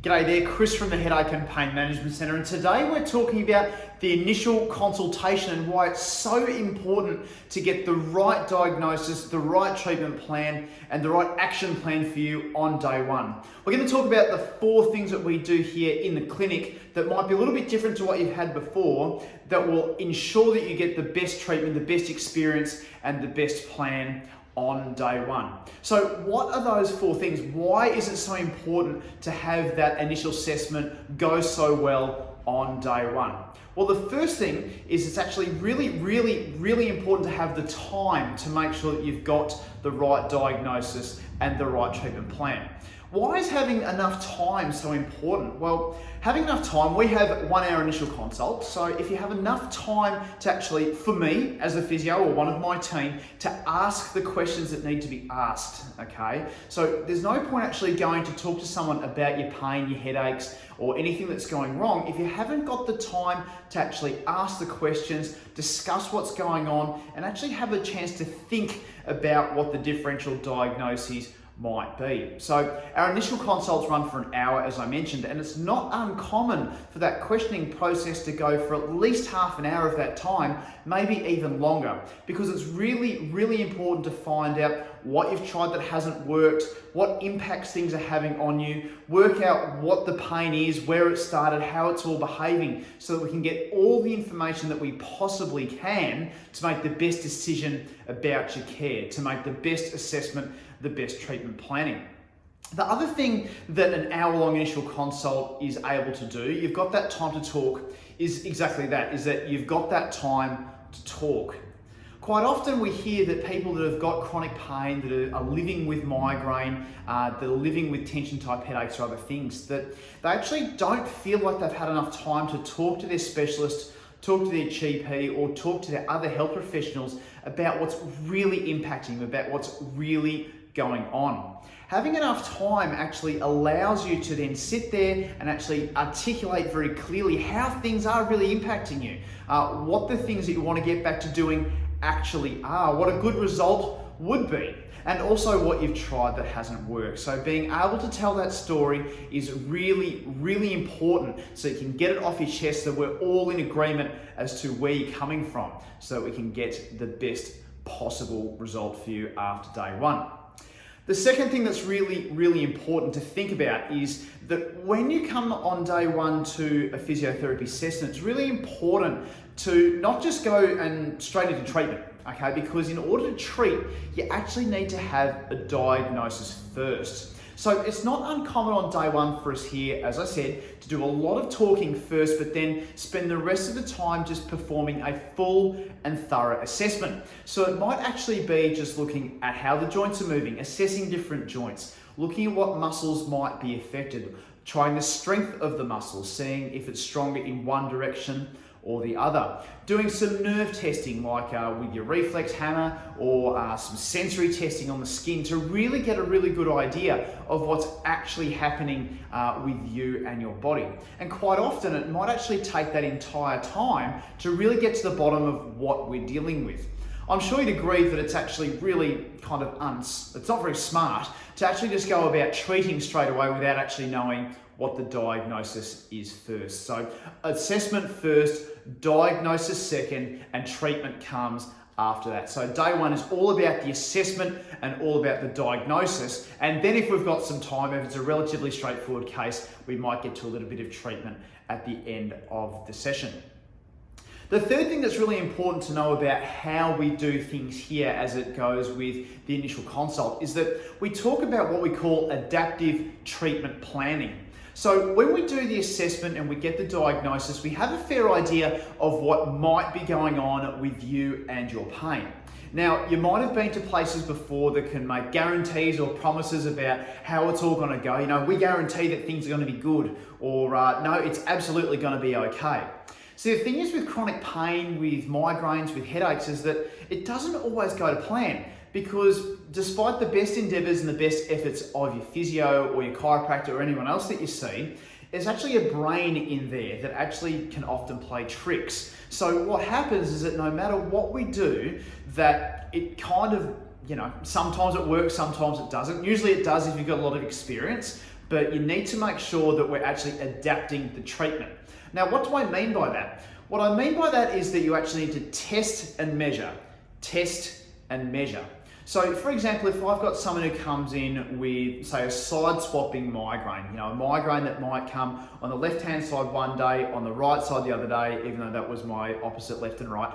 G'day there, Chris from the Headache and Pain Management Centre, and today we're talking about the initial consultation and why it's so important to get the right diagnosis, the right treatment plan, and the right action plan for you on day one. We're going to talk about the 4 things that we do here in the clinic that might be a little bit different to what you've had before, that will ensure that you get the best treatment, the best experience, and the best plan on day one. So what are those 4 things? Why is it so important to have that initial assessment go so well on day one? Well, the first thing is it's actually really important to have the time to make sure that you've got the right diagnosis and the right treatment plan. Why is having enough time so important? Well, having enough time, we have 1 hour initial consult. So if you have enough time to actually, for me as a physio or one of my team, to ask the questions that need to be asked, okay? So there's no point actually going to talk to someone about your pain, your headaches, or anything that's going wrong if you haven't got the time to actually ask the questions, discuss what's going on, and actually have a chance to think about what the differential diagnoses might be. So our initial consults run for an hour, as I mentioned, and it's not uncommon for that questioning process to go for at least half an hour of that time, maybe even longer, because it's really important to find out what you've tried that hasn't worked, what impacts things are having on you, work out what the pain is, where it started, how it's all behaving, so that we can get all the information that we possibly can to make the best decision about your care, to make the best assessment, the best treatment planning. The other thing that an hour-long initial consult is able to do, you've got that time to talk, is exactly that, is that you've got that time to talk. Quite often we hear that people that have got chronic pain, that are living with migraine, that are living with tension type headaches or other things, that they actually don't feel like they've had enough time to talk to their specialist, talk to their GP, or talk to their other health professionals about what's really impacting them, about what's really going on. Having enough time actually allows you to then sit there and actually articulate very clearly how things are really impacting you, what the things that you want to get back to doing actually are, what a good result would be, and also what you've tried that hasn't worked. So being able to tell that story is really important, so you can get it off your chest, so we're all in agreement as to where you're coming from, so that we can get the best possible result for you after day one. The second thing that's really important to think about is that when you come on day one to a physiotherapy session, it's really important to not just go and straight into treatment, okay? Because in order to treat, you actually need to have a diagnosis first. So it's not uncommon on day one for us here, as I said, to do a lot of talking first, but then spend the rest of the time just performing a full and thorough assessment. So it might actually be just looking at how the joints are moving, assessing different joints, looking at what muscles might be affected, trying the strength of the muscles, seeing if it's stronger in one direction or the other. Doing some nerve testing like with your reflex hammer, or some sensory testing on the skin to really get a really good idea of what's actually happening with you and your body. And quite often it might actually take that entire time to really get to the bottom of what we're dealing with. I'm sure you'd agree that it's actually really kind of it's not very smart to actually just go about treating straight away without actually knowing what the diagnosis is first. So assessment first, diagnosis second, and treatment comes after that. So day one is all about the assessment and all about the diagnosis. And then if we've got some time, if it's a relatively straightforward case, we might get to a little bit of treatment at the end of the session. The third thing that's really important to know about how we do things here as it goes with the initial consult is that we talk about what we call adaptive treatment planning. So when we do the assessment and we get the diagnosis, we have a fair idea of what might be going on with you and your pain. Now, you might have been to places before that can make guarantees or promises about how it's all going to go. You know, we guarantee that things are going to be good, or no, it's absolutely going to be okay. So the thing is with chronic pain, with migraines, with headaches, is that it doesn't always go to plan, because despite the best endeavours and the best efforts of your physio or your chiropractor or anyone else that you see, there's actually a brain in there that actually can often play tricks. So what happens is that no matter what we do, that it kind of, sometimes it works, sometimes it doesn't. Usually it does if you've got a lot of experience. but you need to make sure that we're actually adapting the treatment. Now, what do I mean by that? What I mean by that is that you actually need to test and measure. Test and measure. So for example, if I've got someone who comes in with, say, a side swapping migraine, a migraine that might come on the left-hand side one day, on the right side the other day, even though that was my opposite left and right,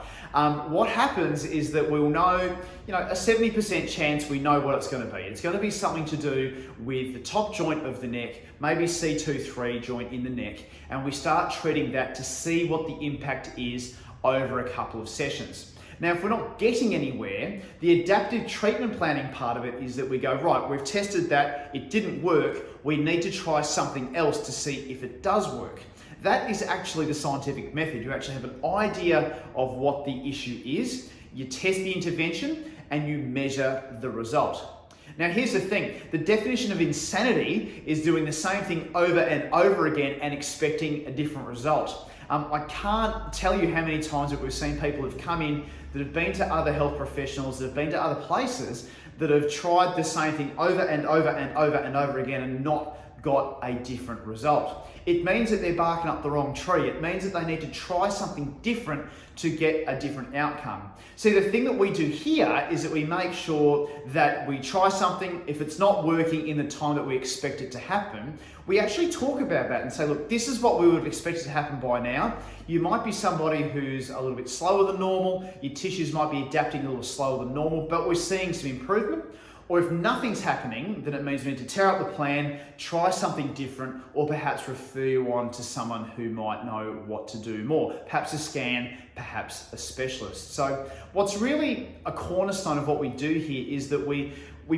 what happens is that we'll know, a 70% chance we know what it's going to be. It's going to be something to do with the top joint of the neck, maybe C2-3 joint in the neck, and we start treating that to see what the impact is over a couple of sessions. Now, if we're not getting anywhere, the adaptive treatment planning part of it is that we go, right, we've tested that, it didn't work, we need to try something else to see if it does work. That is actually the scientific method. You actually have an idea of what the issue is, you test the intervention, and you measure the result. Now, here's the thing. The definition of insanity is doing the same thing over and over again and expecting a different result. I can't tell you how many times that we've seen people who've come in that have been to other health professionals, that have been to other places, that have tried the same thing over and over and over and over again and not got a different result. It means that they're barking up the wrong tree. It means that they need to try something different to get a different outcome. See, the thing that we do here is that we make sure that we try something. If it's not working in the time that we expect it to happen, we actually talk about that and say, look, this is what we would have expected to happen by now. You might be somebody who's a little bit slower than normal. Your tissues might be adapting a little slower than normal, but we're seeing some improvement. Or if nothing's happening, then it means we need to tear up the plan, try something different, or perhaps refer you on to someone who might know what to do more. Perhaps a scan, perhaps a specialist. So what's really a cornerstone of what we do here is that we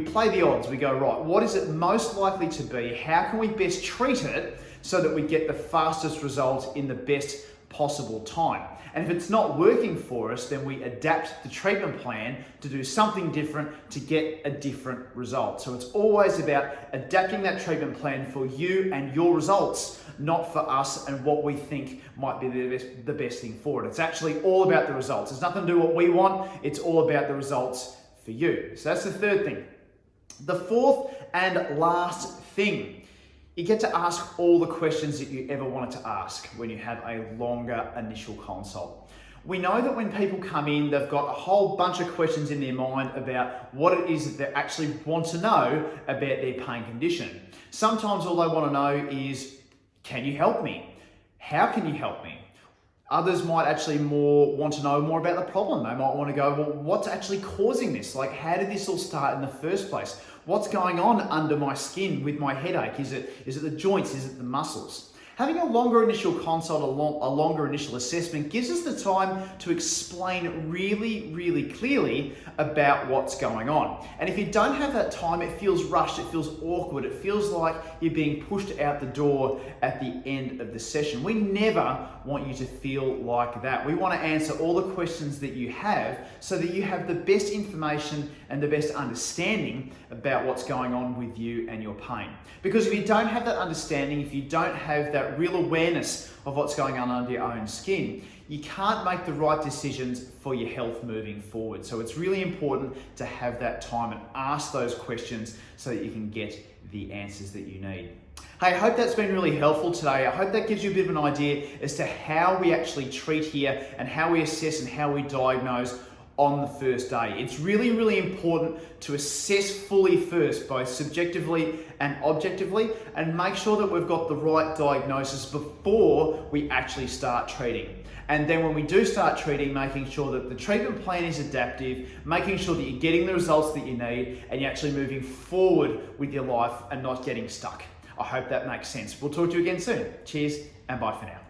play the odds. We go, right, what is it most likely to be? How can we best treat it so that we get the fastest result in the best possible time? And if it's not working for us, then we adapt the treatment plan to do something different to get a different result. So it's always about adapting that treatment plan for you and your results, not for us and what we think might be the best thing for it. It's actually all about the results. It's nothing to do with what we want. It's all about the results for you. So that's the third thing. The fourth and last thing, you get to ask all the questions that you ever wanted to ask when you have a longer initial consult. We know that when people come in, they've got a whole bunch of questions in their mind about what it is that they actually want to know about their pain condition. Sometimes all they want to know is, can you help me? How can you help me? Others might actually want to know more about the problem. They might want to go, well, what's actually causing this? Like, how did this all start in the first place? What's going on under my skin with my headache? Is it the joints? Is it the muscles? Having a longer initial consult, a longer initial assessment gives us the time to explain really, really clearly about what's going on. And if you don't have that time, it feels rushed, it feels awkward, it feels like you're being pushed out the door at the end of the session. We never want you to feel like that. We want to answer all the questions that you have so that you have the best information and the best understanding about what's going on with you and your pain. Because if you don't have that understanding, if you don't have that real awareness of what's going on under your own skin, you can't make the right decisions for your health moving forward. So it's really important to have that time and ask those questions so that you can get the answers that you need. Hey, I hope that's been really helpful today. I hope that gives you a bit of an idea as to how we actually treat here and how we assess and how we diagnose on the first day. It's really, really important to assess fully first, both subjectively and objectively, and make sure that we've got the right diagnosis before we actually start treating. And then when we do start treating, making sure that the treatment plan is adaptive, making sure that you're getting the results that you need, and you're actually moving forward with your life and not getting stuck. I hope that makes sense. We'll talk to you again soon. Cheers and bye for now.